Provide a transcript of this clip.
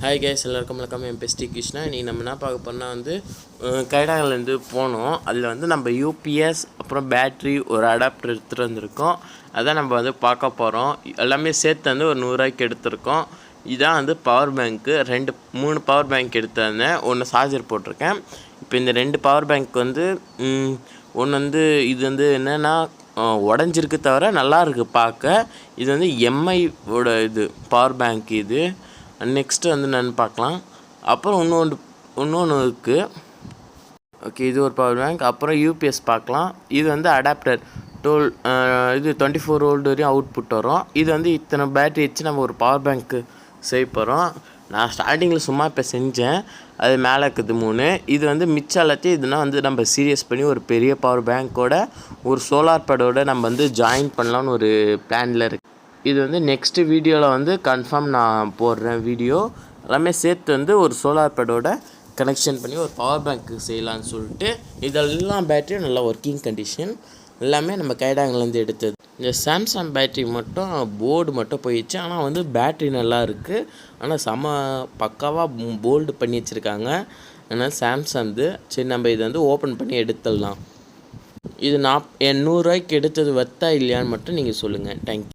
Hi guys, எல்லாருக்கும் வணக்கம். என் பேர் ஸ்ரீ கிருஷ்ணா. இன்றைக்கி நம்ம என்ன பார்க்க போனால் வந்து கைடாங்கலேருந்து போனோம். அதில் வந்து நம்ம யூபிஎஸ் அப்புறம் பேட்ரி ஒரு அடாப்டர் எடுத்துகிட்டு வந்திருக்கோம். அதான் நம்ம வந்து பார்க்க போகிறோம். எல்லாமே சேர்த்து வந்து ஒரு 100 ரூபாய்க்கு எடுத்திருக்கோம். இதான் வந்து பவர் பேங்க்கு. 3 பவர் பேங்க் எடுத்து வந்தேன். ஒன்று சார்ஜர் போட்டிருக்கேன். இப்போ இந்த 2 பவர் பேங்க் வந்து ஒன்று வந்து இது வந்து என்னென்னா உடஞ்சிருக்கு தவிர நல்லா இருக்குது பார்க்க. இது வந்து எம்ஐயோட இது பவர் பேங்க். இது நெக்ஸ்ட்டு வந்து நான் பார்க்கலாம். அப்புறம் இன்னொன்று இருக்குது. ஓகே, இது ஒரு பவர் பேங்க். அப்புறம் யூபிஎஸ் பார்க்கலாம். இது வந்து அடாப்டர் இது 24 வோல்ட் வரையும் அவுட்புட் வரும். இது வந்து இத்தனை பேட்டரி வச்சு நம்ம ஒரு பவர் பேங்க்கு செய்ய போகிறோம். நான் ஸ்டார்டிங்கில் சும்மா இப்போ செஞ்சேன். அது மேலே இருக்குது 3. இது வந்து மிச்சம் எல்லாத்தையும் இதுனா வந்து நம்ம சீரியஸ் பண்ணி ஒரு பெரிய பவர் பேங்க்கோட ஒரு சோலார் பேடோட நம்ம வந்து ஜாயின் பண்ணலான்னு ஒரு பிளானில் இருக்குது. இது வந்து நெக்ஸ்ட்டு வீடியோவில் வந்து கன்ஃபார்ம் நான் போடுறேன். வீடியோ எல்லாமே சேர்த்து வந்து ஒரு சோலார் பேடோட கனெக்ஷன் பண்ணி ஒரு பவர் பேங்க்கு செய்யலான்னு சொல்லிட்டு. இதெல்லாம் பேட்டரியும் நல்லா ஒர்க்கிங் கண்டிஷன். எல்லாமே நம்ம கைடாங்கிலேருந்து எடுத்தது. இந்த சாம்சங் பேட்ரி மட்டும் போர்டு மட்டும் போயிடுச்சு. ஆனால் வந்து பேட்ரி நல்லா இருக்குது. ஆனால் செம பக்காவாக போல்டு பண்ணி வச்சுருக்காங்க. அதனால் சாம்சங் சரி, நம்ம இதை வந்து ஓப்பன் பண்ணி எடுத்துடலாம். இது என் 100 ரூபாய்க்கு எடுத்தது வர்த்தா இல்லையான்னு மட்டும் நீங்கள் சொல்லுங்கள். தேங்க்யூ.